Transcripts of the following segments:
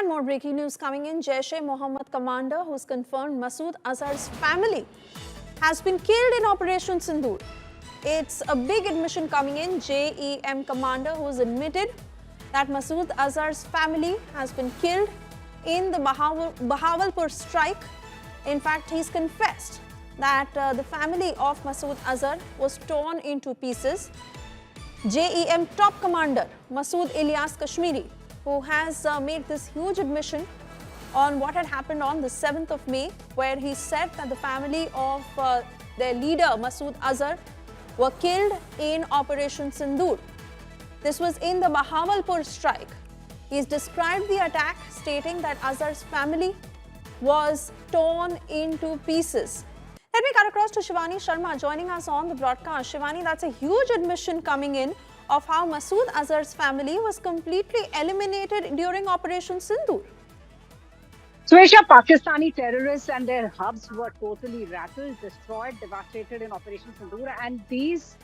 And more breaking news coming in. Jaish-e-Mohammad commander who's confirmed Masood Azhar's family has been killed in Operation Sindoor. It's a big admission coming in. JEM commander who's admitted that Masood Azhar's family has been killed in the Bahawalpur strike. In fact, he's confessed that the family of Masood Azhar was torn into pieces. JEM top commander Masood Ilyas Kashmiri, who has made this huge admission on what had happened on the 7th of May, where he said that the family of their leader Masood Azhar were killed in Operation Sindoor. This was in the Bahawalpur strike. He's described the attack, stating that Azhar's family was torn into pieces. Let me cut across to Shivani Sharma joining us on the broadcast. Shivani, that's a huge admission coming in of how Masood Azhar's family was completely eliminated during Operation Sindoor. Suesha, Pakistani terrorists and their hubs were totally rattled, destroyed, devastated in Operation Sindoor. And these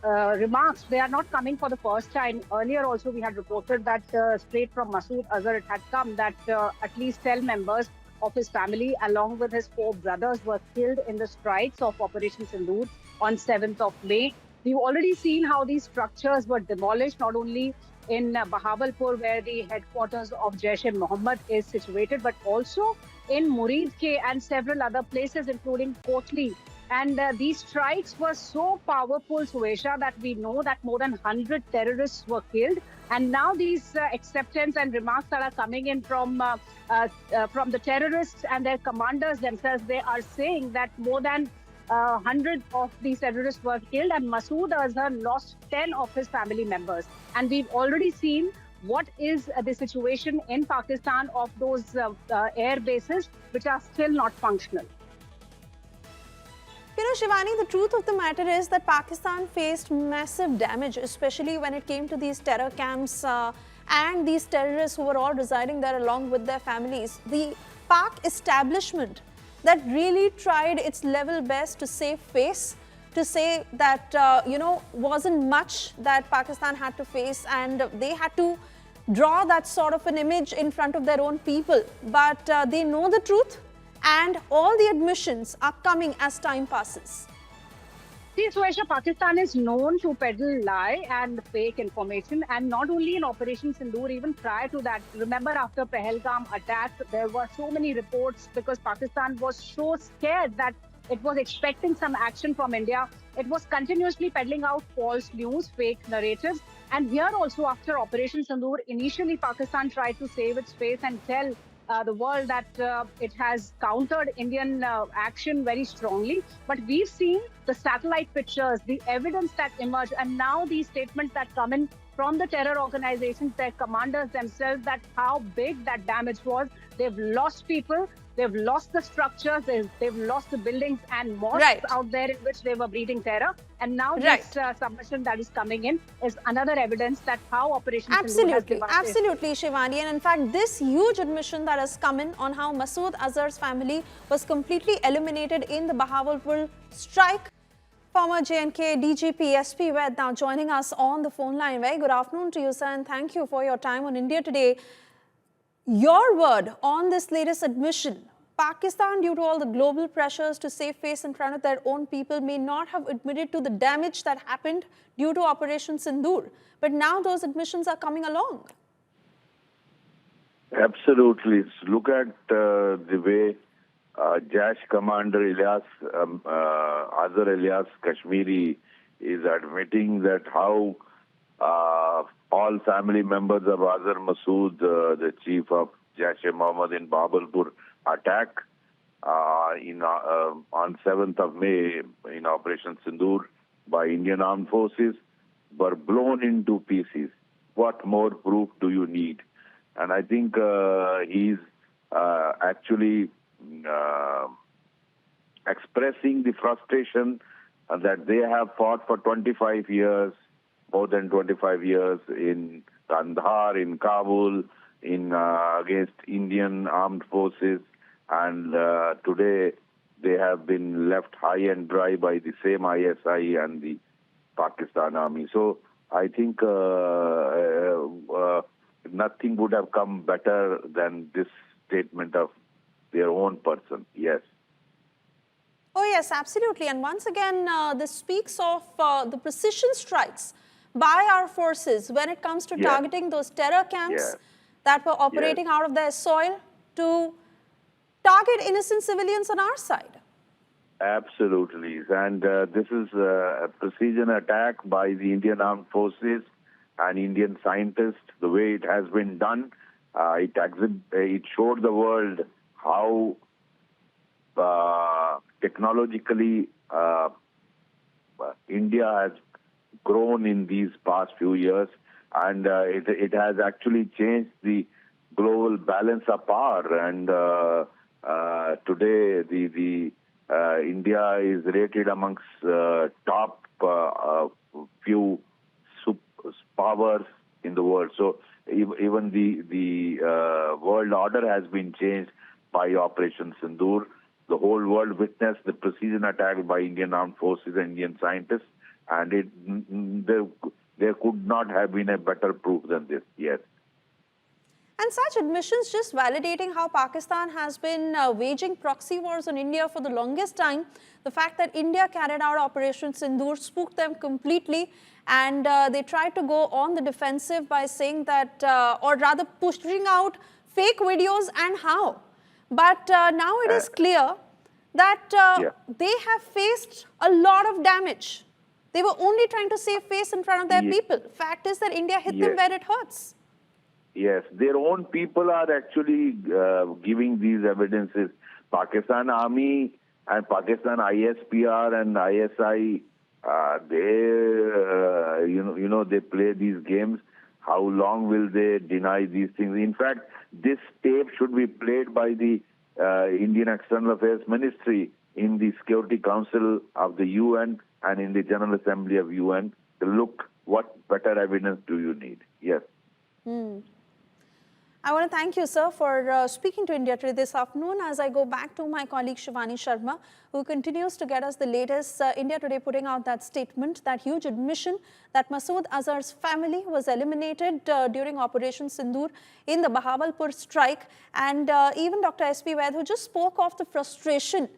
remarks, they are not coming for the first time. Earlier also we had reported that straight from Masood Azhar it had come that at least 10 members of his family along with his 4 brothers were killed in the strikes of Operation Sindoor on 7th of May. We've already seen how these structures were demolished, not only in Bahawalpur, where the headquarters of Jaish-e-Mohammad is situated, but also in Muridke and several other places, including Kotli. And these strikes were so powerful, Suesha, that we know that more than 100 terrorists were killed. And now these acceptance and remarks that are coming in from the terrorists and their commanders themselves, they are saying that more than 100 of these terrorists were killed and Masood Azhar lost 10 of his family members. And we've already seen what is the situation in Pakistan of those air bases which are still not functional. You know, Shivani, the truth of the matter is that Pakistan faced massive damage, especially when it came to these terror camps and these terrorists who were all residing there along with their families. The Pak establishment that really tried its level best to save face, to say that, wasn't much that Pakistan had to face, and they had to draw that sort of an image in front of their own people. But they know the truth, and all the admissions are coming as time passes. See, Suesha, Pakistan is known to peddle lie and fake information, and not only in Operation Sindoor, even prior to that. Remember, after Pahalgam attack, there were so many reports because Pakistan was so scared that it was expecting some action from India. It was continuously peddling out false news, fake narratives. And here also, after Operation Sindoor, initially Pakistan tried to save its face and tell the world that it has countered Indian action very strongly. But we've seen the satellite pictures, the evidence that emerged, and now these statements that come in from the terror organizations, their commanders themselves, that how big that damage was. They've lost people, they've lost the structures, they've lost the buildings and mosques out there in which they were breeding terror. And now this submission that is coming in is another evidence that how Operation Sindoor has devastated. Absolutely, Shivani. And in fact, this huge admission that has come in on how Masood Azhar's family was completely eliminated in the Bahawalpur strike. Former J&K DGP SP Ved now joining us on the phone line. Very good afternoon to you, sir, and thank you for your time on India Today. Your word on this latest admission. Pakistan, due to all the global pressures to save face in front of their own people, may not have admitted to the damage that happened due to Operation Sindoor. But now those admissions are coming along. Absolutely. Look at the way Jaish Commander Azhar Ilyas Kashmiri is admitting that how all family members of Azhar Masood, the chief of Jaish-e-Mohammad in Bahawalpur attack on 7th of May in Operation Sindoor by Indian Armed Forces, were blown into pieces. What more proof do you need? And I think he's actually expressing the frustration that they have fought for 25 years, more than 25 years in Kandahar, in Kabul, against Indian armed forces, and today they have been left high and dry by the same ISI and the Pakistan Army. So I think nothing would have come better than this statement of their own person. Yes. Oh yes, absolutely. And once again, this speaks of the precision strikes by our forces when it comes to targeting those terror camps that were operating out of their soil to target innocent civilians on our side. Absolutely. And this is a precision attack by the Indian Armed Forces and Indian scientists. The way it has been done, it showed the world how technologically India has grown in these past few years, and it has actually changed the global balance of power. And today, the India is rated amongst top few powers in the world. So even the world order has been changed by Operation Sindoor. The whole world witnessed the precision attack by Indian Armed Forces and Indian scientists, and there could not have been a better proof than this. Yes. And such admissions just validating how Pakistan has been waging proxy wars on India for the longest time. The fact that India carried out Operation Sindoor spooked them completely, and they tried to go on the defensive by saying that, or rather pushing out fake videos and how. But now it is clear that they have faced a lot of damage. They were only trying to save face in front of their people. Fact is that India hit them where it hurts. Yes, their own people are actually giving these evidences. Pakistan Army and Pakistan ISPR and ISI, they play these games. How long will they deny these things? In fact, this tape should be played by the Indian External Affairs Ministry in the Security Council of the UN and in the General Assembly of UN. To look, what better evidence do you need? Yes. I want to thank you, sir, for speaking to India Today this afternoon. As I go back to my colleague Shivani Sharma, who continues to get us the latest. India Today putting out that statement, that huge admission that Masood Azhar's family was eliminated during Operation Sindoor in the Bahawalpur strike. And even Dr. S.P. Vaid, who just spoke of the frustration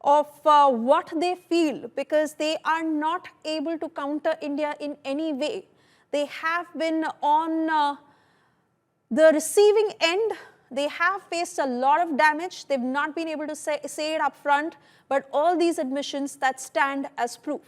of what they feel because they are not able to counter India in any way. They have been on the receiving end. They have faced a lot of damage. They've not been able to say it up front, but all these admissions that stand as proof.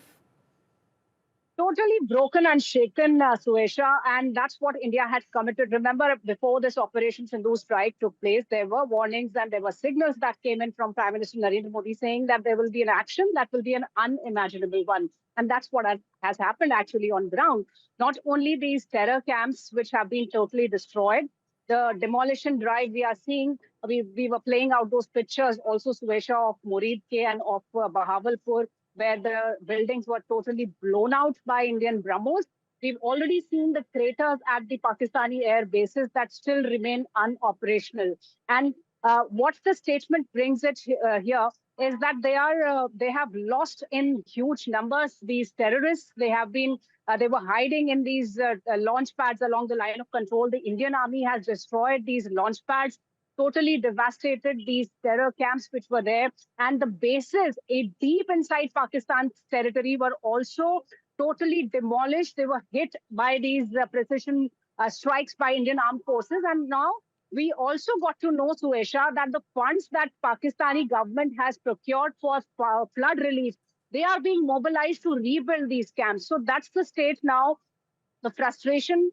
Totally broken and shaken, Suesha, and that's what India had committed. Remember, before this Operation Sindoor strike took place, there were warnings and there were signals that came in from Prime Minister Narendra Modi saying that there will be an action that will be an unimaginable one. And that's what has happened actually on ground. Not only these terror camps, which have been totally destroyed, the demolition drive we are seeing, we were playing out those pictures also, Suesha, of Murid K and of Bahawalpur, where the buildings were totally blown out by Indian BrahMos. We've already seen the craters at the Pakistani air bases that still remain unoperational. And what the statement brings it here is that they have lost in huge numbers these terrorists. They were hiding in these launch pads along the line of control. The Indian Army has destroyed these launch pads, totally devastated these terror camps which were there. And the bases deep inside Pakistan's territory were also totally demolished. They were hit by these precision strikes by Indian armed forces. And now we also got to know, Suesha, that the funds that Pakistani government has procured for flood relief, they are being mobilized to rebuild these camps. So that's the state now. The frustration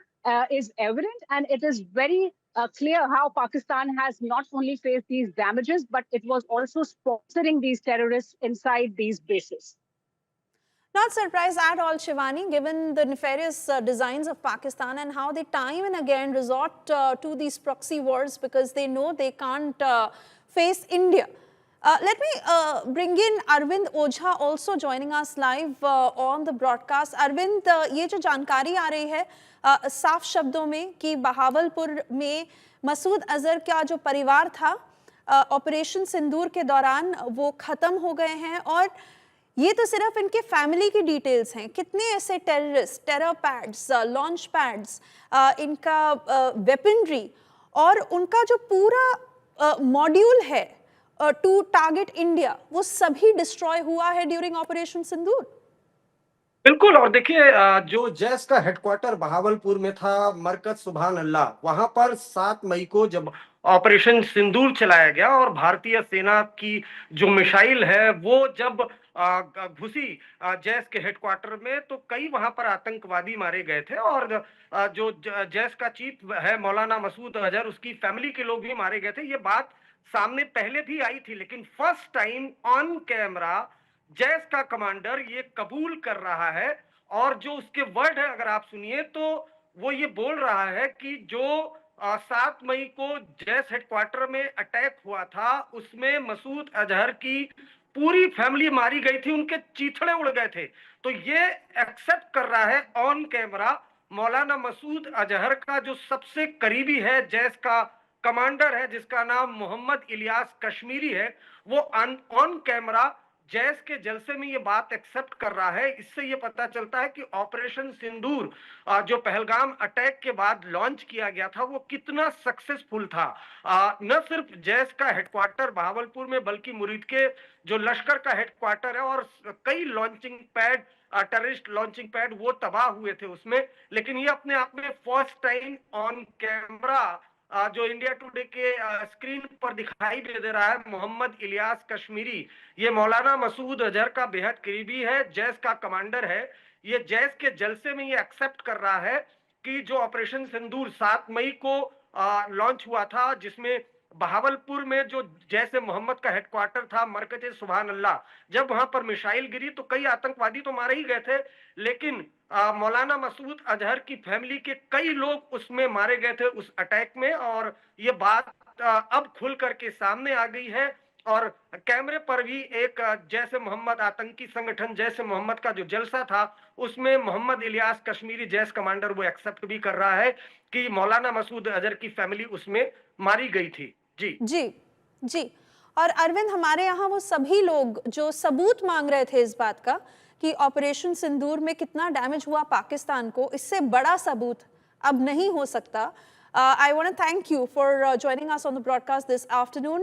is evident, and it is very clear how Pakistan has not only faced these damages, but it was also sponsoring these terrorists inside these bases. Not surprised at all, Shivani, given the nefarious designs of Pakistan and how they time and again resort to these proxy wars because they know they can't face India. Let me bring in Arvind Ojha also joining us live on the broadcast. Arvind, ये जो जानकारी आ रही है साफ शब्दों में कि बहावलपुर में मसूद अजहर का जो परिवार था ऑपरेशन सिंदूर के दौरान वो खत्म हो गए हैं और ये तो सिर्फ इनके फैमिली की डिटेल्स हैं, कितने ऐसे terrorist, terror pads, launch pads, इनका वेपनरी और उनका जो पूरा मॉड्यूल है टू टारगेट इंडिया, वो सभी डिस्ट्रॉय हुआ है ड्यूरिंग ऑपरेशन सिंदूर। बिल्कुल। और देखिए, जो जैश का हेडक्वार्टर बहावलपुर में था, मरकज सुभान अल्लाह, वहां पर 7 मई को जब ऑपरेशन सिंदूर चलाया गया और भारतीय सेना की जो मिसाइल है वो जब घुसी जैश के हेडक्वार्टर में, तो कई वहां पर आतंकवादी मारे गए थे। और जो जैश का चीफ है मौलाना मसूद अजहर, उसकी फैमिली के लोग भी मारे गए थे। ये बात सामने पहले भी आई थी, लेकिन first time on camera Jaish का कमांडर ये कबूल कर रहा है। और जो उसके वर्ड है अगर आप सुनिए, तो वो ये बोल रहा है कि जो 7 मई को जैश हेडक्वार्टर में अटैक हुआ था, उसमें मसूद अजहर की पूरी फैमिली मारी गई थी, उनके चीथड़े उड़ गए थे। तो ये एक्सेप्ट कर रहा है ऑन कैमरा मौलाना मसूद अजहर का जो सबसे करीबी है, जैश का कमांडर है जिसका नाम मोहम्मद इलियास कश्मीरी है, वो ऑन कैमरा जैश के जलसे में ये बात एक्सेप्ट कर रहा है। इससे ये पता चलता है कि ऑपरेशन सिंदूर जो पहलगाम अटैक के बाद लॉन्च किया गया था, वो कितना सक्सेसफुल था। न सिर्फ जैश का हेडक्वार्टर बहावलपुर में, बल्कि मुरीद के जो लश्कर का हेडक्वार्टर है और कई launching pad, terrorist launching pad, वो तबाह हुए थे उसमें। लेकिन ये अपने आप में फर्स्ट टाइम ऑन कैमरा जो इंडिया टुडे के स्क्रीन पर दिखाई दे रहा है, मोहम्मद इलियास कश्मीरी, ये मौलाना मसूद अजहर का बेहद करीबी है, जैश का कमांडर है। ये जैश के जलसे में ये एक्सेप्ट कर रहा है कि जो ऑपरेशन सिंदूर 7 मई को लॉन्च हुआ था, जिसमें बहावलपुर में जो जैश-ए-मोहम्मद का हेडक्वार्टर था, मरकज सुभान अल्लाह, जब वहां पर मिसाइल गिरी तो कई आतंकवादी तो मारे ही गए थे, लेकिन मौलाना मसूद अजहर की फैमिली के कई लोग उसमें मारे गए थे उस अटैक में। और ये बात अब खुल करके सामने आ गई है। और कैमरे पर भी एक जैश-ए-मोहम्मद आतंकी संगठन जैश-ए-मोहम्मद का जो जलसा था, उसमें मोहम्मद इलियास कश्मीरी जैश कमांडर वो एक्सेप्ट भी कर रहा है कि मौलाना मसूद अजहर की फैमिली उसमें मारी गई थी। जी जी जी। और अरविंद, हमारे यहाँ वो सभी लोग जो सबूत मांग रहे थे इस बात का कि ऑपरेशन सिंदूर में कितना डैमेज हुआ पाकिस्तान को, इससे बड़ा सबूत अब नहीं हो सकता। I want to thank you for joining us on the broadcast this afternoon.